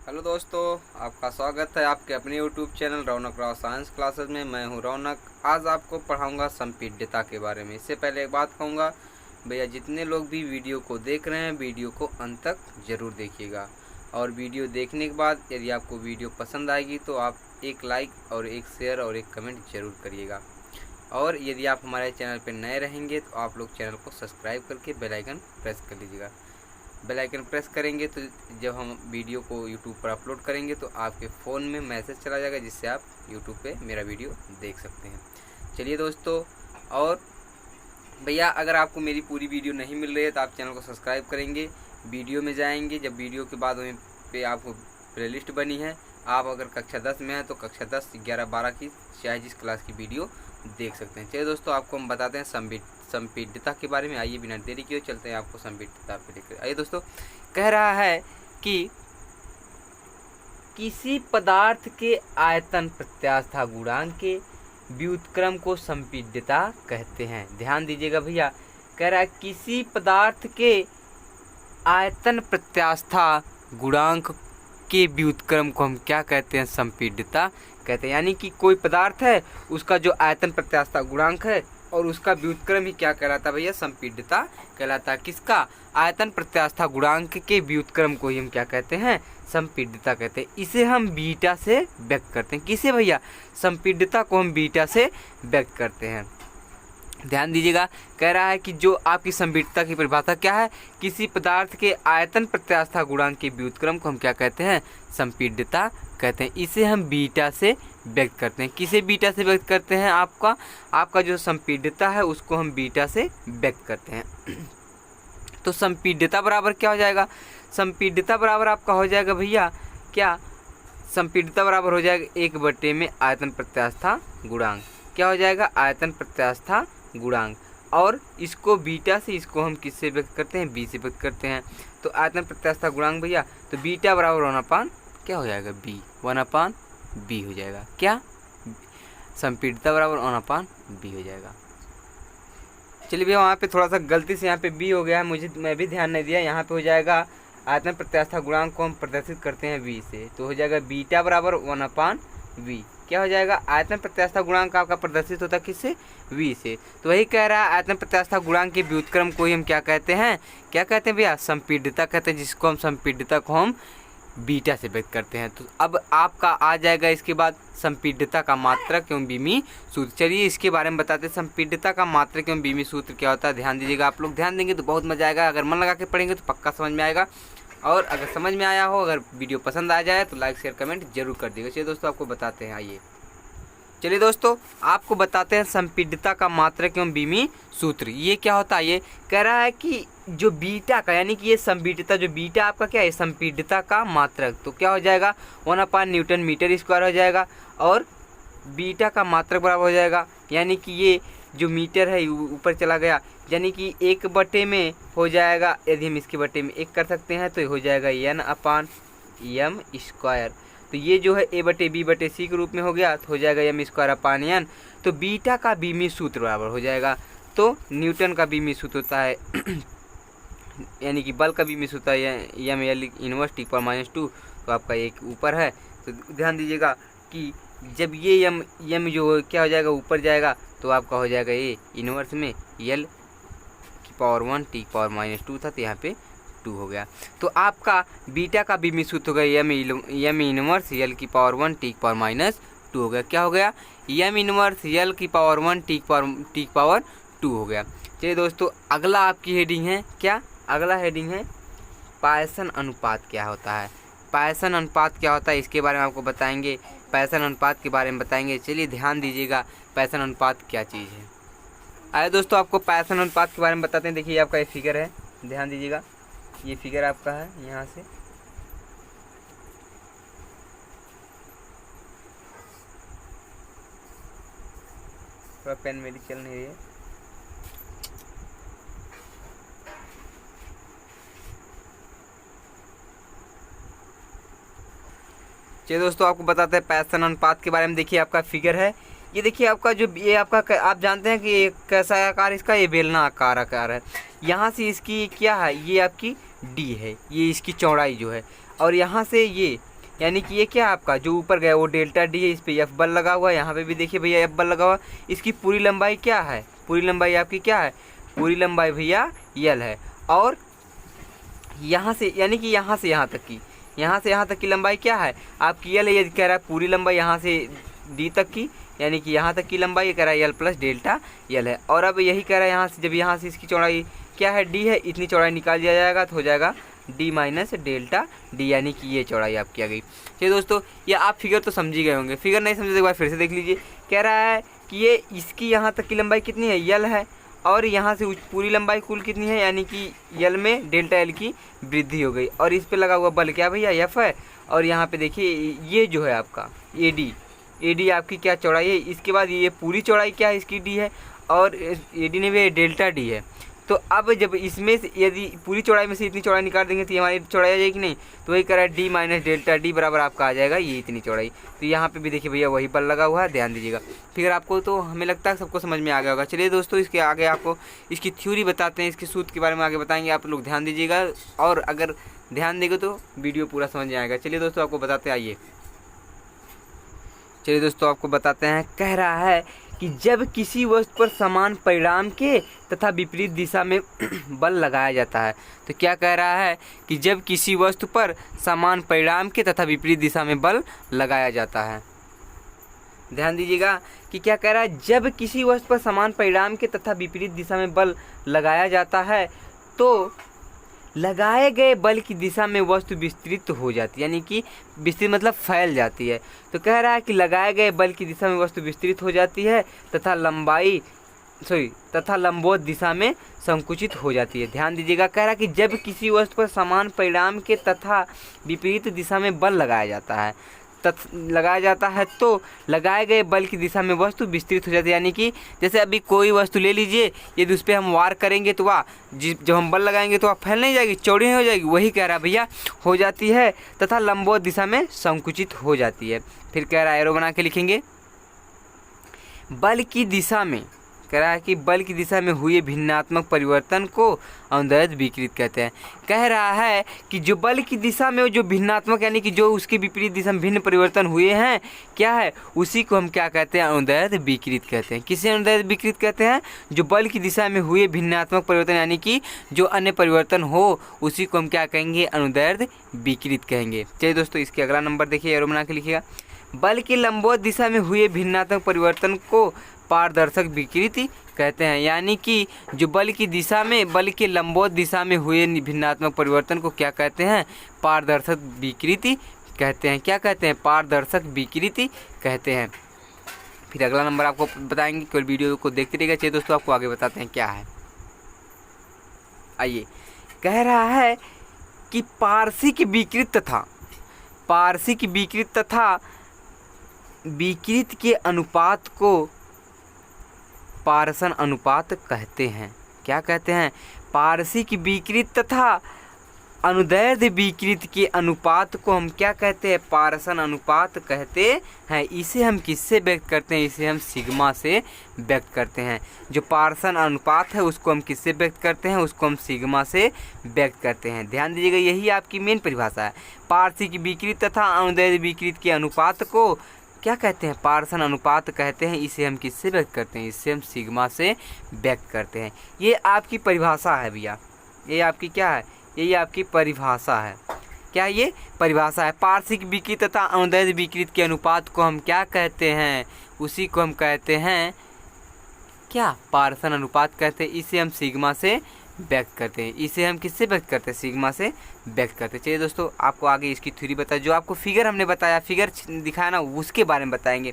Hello दोस्तों, आपका स्वागत है आपके अपने यूट्यूब चैनल रौनक राव साइंस क्लासेस में। मैं हूं रौनक। आज आपको पढ़ाऊंगा संपीड्यता के बारे में। इससे पहले एक बात कहूंगा, भैया जितने लोग भी वीडियो को देख रहे हैं वीडियो को अंत तक ज़रूर देखिएगा। और वीडियो देखने के बाद यदि आपको वीडियो पसंद आएगी तो आप एक लाइक और एक शेयर और एक कमेंट ज़रूर करिएगा। और यदि आप हमारे चैनल पर नए रहेंगे तो आप लोग चैनल को सब्सक्राइब करके बेल आइकन प्रेस कर लीजिएगा। बेल आइकन प्रेस करेंगे तो जब हम वीडियो को यूट्यूब पर अपलोड करेंगे तो आपके फ़ोन में मैसेज चला जाएगा, जिससे आप यूट्यूब पे मेरा वीडियो देख सकते हैं। चलिए दोस्तों, और भैया अगर आपको मेरी पूरी वीडियो नहीं मिल रही है तो आप चैनल को सब्सक्राइब करेंगे, वीडियो में जाएंगे। जब वीडियो के बाद वहीं पे आपको प्लेलिस्ट बनी है, आप अगर कक्षा 10 में हैं तो कक्षा 10, 11, 12 की चाहे जिस क्लास की वीडियो देख सकते हैं। चलिए दोस्तों, आपको हम बताते हैं संपीड्यता के बारे में। आइए बिना देरी किए चलते हैं आपको संपीड्यता पे लेकर। आइए दोस्तों, कह रहा है कि किसी पदार्थ के आयतन प्रत्यास्था गुणांक के व्युत्क्रम को संपीड्यता कहते हैं। ध्यान दीजिएगा भैया, कह रहा है किसी पदार्थ के आयतन प्रत्यास्था गुणांक के व्युत्क्रम को हम क्या कहते हैं? संपीड्यता कहते हैं। यानी कि कोई पदार्थ है, उसका जो आयतन प्रत्यास्था गुणांक है और उसका व्युत्क्रम ही क्या कहलाता है भैया? संपीड्यता कहलाता है। किसका? आयतन प्रत्यास्था गुणांक के व्युत्क्रम को ही हम क्या कहते हैं? संपीड्यता कहते हैं। इसे हम बीटा से व्यक्त करते हैं। किसे भैया? संपीड्यता को हम बीटा से व्यक्त करते हैं। ध्यान दीजिएगा, कह रहा है कि जो आपकी संपीड्यता की परिभाषा क्या है? किसी पदार्थ के आयतन प्रत्यास्था गुणांक के व्युत्क्रम को हम क्या कहते हैं? संपीड्यता कहते हैं। इसे हम बीटा से व्यक्त करते हैं। किसे बीटा से व्यक्त करते हैं? आपका जो संपीड्यता है उसको हम बीटा से व्यक्त करते हैं। तो संपीड्यता बराबर क्या हो जाएगा? संपीड्यता बराबर आपका हो जाएगा भैया क्या? संपीड्यता बराबर हो जाएगा 1 में आयतन प्रत्यास्था गुणांक। क्या हो जाएगा? आयतन प्रत्यास्था गुणांक। और इसको बीटा से, इसको हम किससे व्यक्त करते हैं? बी से व्यक्त करते हैं। तो आयतन प्रत्यास्था गुणांक भैया, तो बीटा बराबर 1/, क्या हो जाएगा? बी। 1/b हो जाएगा। क्या? संपीड्यता बराबर 1/b हो जाएगा। चलिए भैया, वहाँ पे थोड़ा सा गलती से यहाँ पे बी हो गया है, मैं भी ध्यान नहीं दिया। यहाँ पे हो जाएगा आयतन प्रत्यास्था गुणांक को हम प्रदर्शित करते हैं बी से, तो हो जाएगा बीटा बराबर 1/v। क्या हो जाएगा? आयतन प्रत्यास्था गुणांक आपका प्रदर्शित होता है किससे? v से। तो वही कह रहा है आयतन प्रत्यास्था गुणांक के व्युत्क्रम को ही हम क्या कहते हैं? क्या कहते हैं भैया? संपीड्यता कहते हैं, जिसको हम संपीड्यता को हम बीटा से व्यक्त करते हैं। तो अब आपका आ जाएगा इसके बाद संपीड्यता का मात्रक एवं बीमी सूत्र। चलिए इसके बारे में बताते हैं। संपीड्यता का मात्रक एवं बीमी सूत्र क्या होता है? ध्यान दीजिएगा, आप लोग ध्यान देंगे तो बहुत मजा आएगा। अगर मन लगा के पढ़ेंगे तो पक्का समझ में आएगा। और अगर समझ में आया हो, अगर वीडियो पसंद आ जाए तो लाइक शेयर कमेंट जरूर कर दीजिएगा। चलिए दोस्तों, आपको बताते हैं। आइए चलिए दोस्तों, आपको बताते हैं संपीड्यता का मात्रक एवं बीमी सूत्र। ये क्या होता है? ये कह रहा है कि जो बीटा का, यानी कि ये संपीड्यता, जो बीटा आपका क्या है? संपीड्यता का मात्रक। तो क्या हो जाएगा? 1/N मीटर स्क्वायर हो जाएगा। और बीटा का मात्रक बराबर हो जाएगा, यानी कि ये जो मीटर है ऊपर चला गया, यानी कि 1 में हो जाएगा। यदि हम इसके बटे में 1 कर सकते हैं तो ये हो जाएगा N/m स्क्वायर। तो ये जो है A/B/C के रूप में हो गया, तो हो जाएगा m²/N। तो बीटा का बीमी सूत्र बराबर हो जाएगा, तो न्यूटन का बीमी सूत्र होता है यानी कि बल का बीमी सूत्र है m/L−T⁻²। तो आपका एक ऊपर है। तो ध्यान दीजिएगा कि जब ये यम जो क्या हो जाएगा? ऊपर जाएगा, तो आपका हो जाएगा ये इनवर्स में L⁻1T⁻² था, तो यहाँ पे 2 हो गया। तो आपका बीटा का बीमी सूत्र हो गया यम इनवर्स L⁻1T⁻² हो गया। क्या हो गया? यम इनवर्स L⁻1T⁻² हो गया। चलिए दोस्तों, अगला आपकी हेडिंग है क्या? अगला हेडिंग है पायसन अनुपात क्या होता है? पायसन अनुपात क्या होता है इसके बारे में आपको बताएंगे। पायसन अनुपात के बारे में बताएंगे। चलिए ध्यान दीजिएगा, पायसन अनुपात क्या चीज़ है। आइए दोस्तों, आपको पायसन अनुपात के बारे में बताते हैं। देखिए आपका ये फिगर है, ध्यान दीजिएगा, ये फिगर आपका है। यहाँ से थोड़ा पेन मेरी चल नहीं रही है। चलिए दोस्तों, आपको बताते हैं पायसन अनुपात के बारे में। देखिए आपका फिगर है, ये देखिए आपका जो ये आपका आप जानते हैं कि ये कैसा आकार इसका? ये बेलना आकार है। यहाँ से इसकी क्या है? ये आपकी डी है, ये इसकी चौड़ाई जो है। और यहाँ से ये यानी कि ये क्या आपका जो ऊपर गया वो डेल्टा डी है, इस पे एफ बल लगा हुआ है, यहाँ पे भी देखिए भैया एफ बल लगा हुआ। इसकी पूरी लंबाई क्या है, पूरी लंबाई आपकी क्या है, पूरी लंबाई भैया यल है। और यहाँ से यानी कि यहाँ से यहाँ तक की, यहाँ से यहाँ तक की लंबाई क्या है आपकी यल है। ये कह रहा है पूरी लंबाई यहाँ से डी तक की, यानी कि यहाँ तक की लंबाई ये कह रहा है यल प्लस डेल्टा यल है। और अब यही कह रहा है यहाँ से, जब यहाँ से इसकी चौड़ाई क्या है डी है, इतनी चौड़ाई निकाल दिया जाएगा तो हो जाएगा डी माइनस डेल्टा डी, यानी कि ये चौड़ाई आपकी आ गई। चलिए दोस्तों, ये आप फिगर तो समझ ही गए होंगे, फिगर नहीं समझे तो एक बार फिर से देख लीजिए। कह रहा है कि ये इसकी यहाँ तक की लंबाई कितनी है, यल है, और यहाँ से पूरी लंबाई कुल कितनी है, यानी कि यल में डेल्टा एल की वृद्धि हो गई। और इस पे लगा हुआ बल क्या भैया, एफ है। और यहाँ पे देखिए ये जो है आपका ए डी आपकी क्या चौड़ाई है। इसके बाद ये पूरी चौड़ाई क्या है, इसकी डी है, और ए डी ने भी डेल्टा डी है। तो अब जब इसमें से यदि पूरी चौड़ाई में से इतनी चौड़ाई निकाल देंगे तो ये हमारी चौड़ाई आ जाएगी नहीं, तो वही कह रहा है डी माइनस डेल्टा डी बराबर आपका आ जाएगा ये इतनी चौड़ाई। तो यहाँ पे भी देखिए भैया वही बल लगा हुआ है, ध्यान दीजिएगा। फिर आपको तो हमें लगता है सबको समझ में आ गया होगा। चलिए दोस्तों, इसके आगे आपको इसकी थ्योरी बताते हैं, इसके सूत्र के बारे में आगे बताएंगे, आप लोग ध्यान दीजिएगा, और अगर ध्यान देंगे तो वीडियो पूरा समझ में आएगा। चलिए दोस्तों आपको बताते आइए, चलिए दोस्तों आपको बताते हैं। कह रहा है कि जब किसी वस्तु पर समान परिमाण के तथा विपरीत दिशा में बल लगाया जाता है, तो क्या कह रहा है कि जब किसी वस्तु पर समान परिमाण के तथा विपरीत दिशा में बल लगाया जाता है, ध्यान दीजिएगा कि क्या कह रहा है, जब किसी वस्तु पर समान परिमाण के तथा विपरीत दिशा में बल लगाया जाता है तो लगाए गए बल की दिशा में वस्तु विस्तृत हो जाती है, यानी कि विस्तृत मतलब फैल जाती है। तो कह रहा है कि लगाए गए बल की दिशा में वस्तु विस्तृत हो जाती है तथा लंबवत दिशा में संकुचित हो जाती है। ध्यान दीजिएगा, कह रहा है कि जब किसी वस्तु पर समान परिमाण के तथा विपरीत दिशा में बल लगाया जाता है तो लगाए गए बल की दिशा में वस्तु विस्तृत हो जाती है। यानी कि जैसे अभी कोई वस्तु ले लीजिए, यदि उस पर हम वार करेंगे तो वह जब हम बल लगाएंगे तो वह फैल नहीं जाएगी, चौड़ी नहीं हो जाएगी, वही कह रहा है भैया हो जाती है, तथा लंबवत दिशा में संकुचित हो जाती है। फिर कह रहा है एरो बना के लिखेंगे, बल की दिशा में, कह रहा है कि बल की दिशा में हुए भिन्नात्मक परिवर्तन को अनुदैर्ध्य विकृत कहते हैं। कह रहा है कि जो बल की दिशा में जो भिन्नात्मक यानी कि जो उसके विपरीत दिशा में भिन्न परिवर्तन हुए हैं, क्या है, उसी को हम क्या कहते हैं, अनुदैर्ध्य विकृत कहते हैं। किसे अनुदैर्ध्य विकृत कहते हैं, जो बल की दिशा में हुए भिन्नात्मक परिवर्तन यानी कि जो अन्य परिवर्तन हो, उसी को हम क्या कहेंगे, अनुदैर्ध्य विकृत कहेंगे। चलिए दोस्तों, इसके अगला नंबर देखिए, एरो बना के लिखिएगा, बल की लंबवत दिशा में हुए भिन्नात्मक परिवर्तन को पारदर्शक विकृति कहते हैं। यानी कि जो बल की दिशा में, बल के लंबवत दिशा में हुए भिन्नात्मक परिवर्तन को क्या कहते हैं, पारदर्शक विकृति कहते हैं। क्या कहते हैं, पारदर्शक विकृति कहते हैं। फिर अगला नंबर आपको बताएंगे, केवल वीडियो को देखते रहिएगा। चलिए दोस्तों आपको आगे बताते हैं क्या है। आइए, कह रहा है कि पारसिक विकृत तथा विकृत के अनुपात को पारसन अनुपात कहते हैं। क्या कहते हैं, पारसिक विकृत तथा अनुदैर्ध्य विकृत के अनुपात को हम क्या कहते हैं, पारसन अनुपात कहते हैं। इसे हम किससे व्यक्त करते हैं, इसे हम सिग्मा से व्यक्त करते हैं। जो पारसन अनुपात है उसको हम किससे व्यक्त करते हैं, उसको हम सिग्मा से व्यक्त करते हैं। ध्यान दीजिएगा, यही आपकी मेन परिभाषा है। पारसिक विकृत तथा अनुदैर्ध्य विकृत के अनुपात को क्या कहते हैं, पारसन अनुपात कहते हैं। इसे हम किससे व्यक्त करते हैं, इससे हम सिग्मा से व्यक्त करते हैं। ये आपकी परिभाषा है भैया, ये आपकी क्या है, ये आपकी परिभाषा है। क्या ये परिभाषा है, पारसिक विकृत तथा अनुदैर्ध्य विकृत के अनुपात को हम क्या कहते हैं, उसी को हम कहते हैं क्या, पारसन अनुपात कहते हैं। इसे हम सिग्मा से व्यक्त करते हैं। इसे हम किससे व्यक्त करते हैं, सिग्मा से व्यक्त करते हैं। चलिए दोस्तों, आपको आगे इसकी थ्योरी बताया, जो आपको फिगर हमने बताया, फिगर दिखाया ना, उसके बारे में बताएंगे।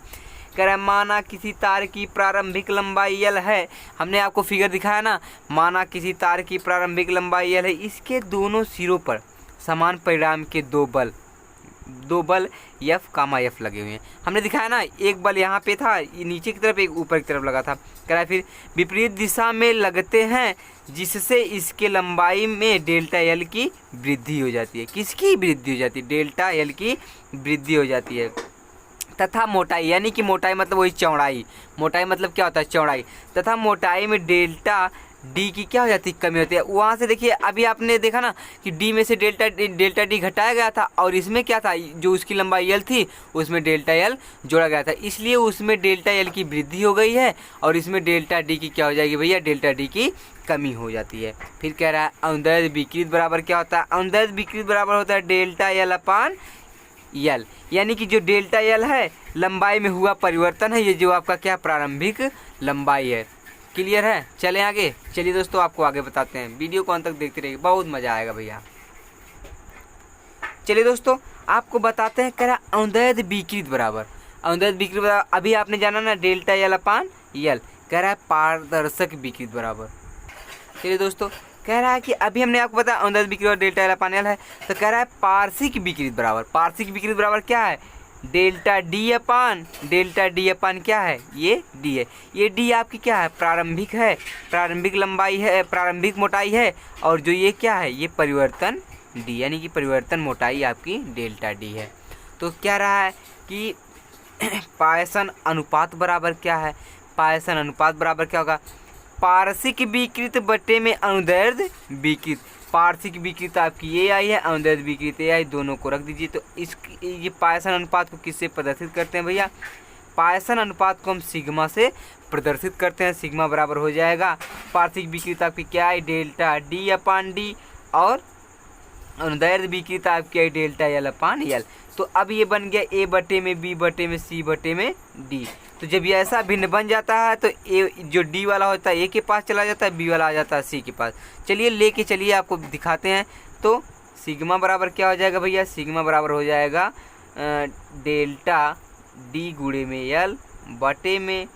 कह रहा है, माना किसी तार की प्रारंभिक लंबाई यल है, हमने आपको फिगर दिखाया ना, माना किसी तार की प्रारंभिक लंबाई यल है, इसके दोनों सिरों पर समान परिमाण के दो बल एफ कामा एफ लगे हुए हैं। हमने दिखाया ना, एक बल यहाँ पे था, ये नीचे की तरफ, एक ऊपर की तरफ लगा था। कह रहा है फिर विपरीत दिशा में लगते हैं, जिससे इसके लंबाई में डेल्टा एल की वृद्धि हो जाती है। किसकी वृद्धि हो जाती है, डेल्टा एल की वृद्धि हो जाती है। तथा मोटाई, यानी कि मोटाई मतलब वही चौड़ाई, मोटाई मतलब क्या होता है, चौड़ाई, तथा मोटाई में डेल्टा डी की क्या हो जाती है, कमी होती है। वहाँ से देखिए अभी आपने देखा ना कि डी में से डेल्टा डी घटाया गया था और इसमें क्या था, जो उसकी लंबाई एल थी उसमें डेल्टा एल जोड़ा गया था, इसलिए उसमें डेल्टा एल की वृद्धि हो गई है और इसमें डेल्टा डी की क्या हो जाएगी भैया, डेल्टा डी की कमी हो जाती है। फिर कह रहा है अनुदैर्ध्य विकृत बराबर क्या होता है, अनुदैर्ध्य विकृत बराबर होता है डेल्टा एल अपान यल, यानी कि जो डेल्टा एल है लंबाई में हुआ परिवर्तन है, ये जो आपका क्या प्रारंभिक लंबाई है। क्लियर है, चलें आगे। चलिए दोस्तों आपको आगे बताते हैं, वीडियो को अंत तक देखते रहिए, बहुत मजा आएगा भैया। चलिए दोस्तों आपको बताते हैं, कह रहा अनुदैर्ध्य विकृत बराबर, अनुदैर्ध्य विकृत बराबर अभी आपने जाना ना डेल्टा एल अपान यल, कह रहा है पारदर्शक विकृत बराबर। चलिए दोस्तों कह रहा है कि अभी हमने आपको बताया अनुदैर्ध्य विकृत डेल्टा एल अपान यल है, तो कह रहा है पार्श्विक विकृत बराबर, पार्श्विक विकृत बराबर क्या है, डेल्टा डी अपान क्या है, ये डी है। ये डी आपकी क्या है, प्रारंभिक है, प्रारंभिक लंबाई है, प्रारंभिक मोटाई है, और जो ये क्या है, ये परिवर्तन डी, यानी कि परिवर्तन मोटाई आपकी डेल्टा डी है। तो क्या रहा है कि पायसन अनुपात बराबर क्या है, पायसन अनुपात बराबर क्या होगा, पार्श्विक विकृत बटे में अनुदैर्ध्य विकृत, पार्श्विक विकृत आपकी ये आई है, अनुदैर्ध्य विकृत ये आई, दोनों को रख दीजिए। तो इस ये पायसन अनुपात को किससे प्रदर्शित करते हैं भैया, पायसन अनुपात को हम सिग्मा से प्रदर्शित करते हैं। सिग्मा बराबर हो जाएगा पार्श्विक विकृत आपकी क्या है, डेल्टा डी अपान डी, और अनुदैर्ध्य विकृत आपकी आई डेल्टा एल अपान एल। तो अब ये बन गया ए बटे में बी बटे में सी बटे में डी। तो जब ये ऐसा भिन्न बन जाता है तो ए जो डी वाला होता है ए के पास चला जाता है, बी वाला आ जाता है सी के पास। चलिए लेके चलिए आपको दिखाते हैं। तो सिग्मा बराबर क्या हो जाएगा भैया, सिग्मा बराबर हो जाएगा डेल्टा डी गुणे में एल बटे में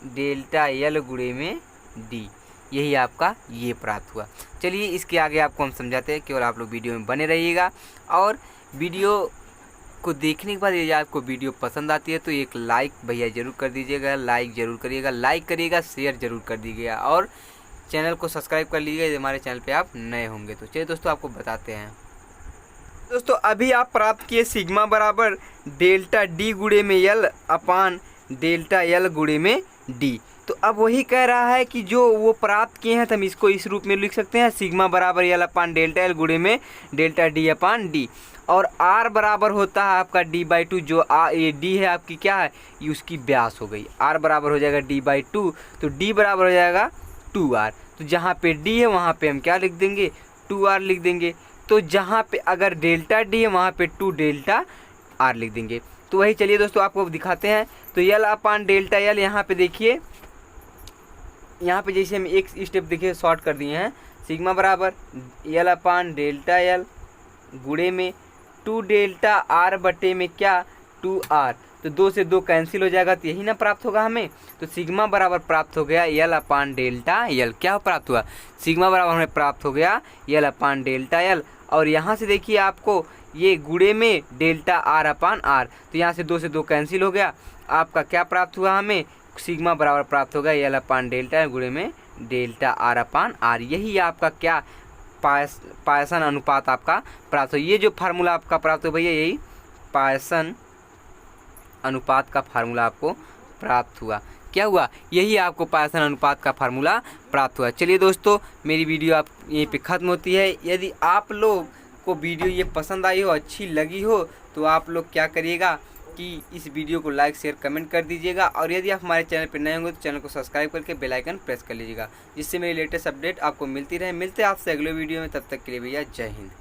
डेल्टा एल गुणे में डी, यही आपका ये प्राप्त हुआ। चलिए इसके आगे आपको हम समझाते हैं, केवल आप लोग वीडियो में बने रहिएगा। और वीडियो को देखने के बाद यदि आपको वीडियो पसंद आती है तो एक लाइक भैया ज़रूर कर दीजिएगा, लाइक ज़रूर करिएगा, लाइक करिएगा, शेयर ज़रूर कर दीजिएगा, और चैनल को सब्सक्राइब कर लीजिएगा यदि हमारे चैनल पे आप नए होंगे तो। चलिए दोस्तों आपको बताते हैं। दोस्तों अभी आप प्राप्त किए सिग्मा बराबर डेल्टा डी गुणे में एल अपान डेल्टा एल गुणे में डी। तो अब वही कह रहा है कि जो वो प्राप्त किए हैं तो हम इसको इस रूप में लिख सकते हैं, सिग्मा बराबर एल अपान डेल्टा एल गुणे में डेल्टा डी अपान डी, और आर बराबर होता है आपका डी बाई टू। जो ये डी है आपकी क्या है, ये उसकी व्यास हो गई, आर बराबर हो जाएगा डी बाई टू, तो डी बराबर हो जाएगा 2r। तो जहाँ पे डी है वहाँ पे हम क्या लिख देंगे, 2r लिख देंगे। तो जहाँ पे अगर डेल्टा डी है वहाँ पे 2 डेल्टा आर लिख देंगे। तो वही चलिए दोस्तों आपको दिखाते हैं। तो एल अपान डेल्टा एल, यहाँ पे देखिए, यहाँ पे जैसे हम एक स्टेप देखिए शॉर्ट कर दिए हैं, सिग्मा बराबर एल अपान डेल्टा एल गुणे में 2 डेल्टा आर बटे में क्या 2r। तो 2 से 2 कैंसिल हो जाएगा, तो यही ना प्राप्त होगा हमें। तो सिग्मा बराबर प्राप्त हो गया एल अपान डेल्टा एल। क्या प्राप्त हुआ, सिग्मा बराबर हमें प्राप्त हो गया एल अपान डेल्टा एल। और यहाँ से देखिए आपको ये गुणे में डेल्टा आर अपान आर, तो यहाँ से 2 से 2 कैंसिल हो गया, आपका क्या प्राप्त हुआ, हमें सिग्मा बराबर प्राप्त होगा एल अपान डेल्टा गुणे में डेल्टा आर अपान आर। यही आपका क्या पायसन अनुपात आपका प्राप्त हो। ये जो फार्मूला आपका प्राप्त हो भैया, यही पायसन अनुपात का फार्मूला आपको प्राप्त हुआ। क्या हुआ, यही आपको पायसन अनुपात का फार्मूला प्राप्त हुआ। चलिए दोस्तों मेरी वीडियो आप यहीं पे ख़त्म होती है। यदि आप लोग को वीडियो ये पसंद आई हो, अच्छी लगी हो, तो आप लोग क्या करिएगा कि इस वीडियो को लाइक शेयर कमेंट कर दीजिएगा। और यदि आप हमारे चैनल पर नए होंगे तो चैनल को सब्सक्राइब करके बेल आइकन प्रेस कर लीजिएगा, जिससे मेरी लेटेस्ट अपडेट आपको मिलती रहे। मिलते हैं आपसे अगले वीडियो में, तब तक के लिए भैया जय हिंद।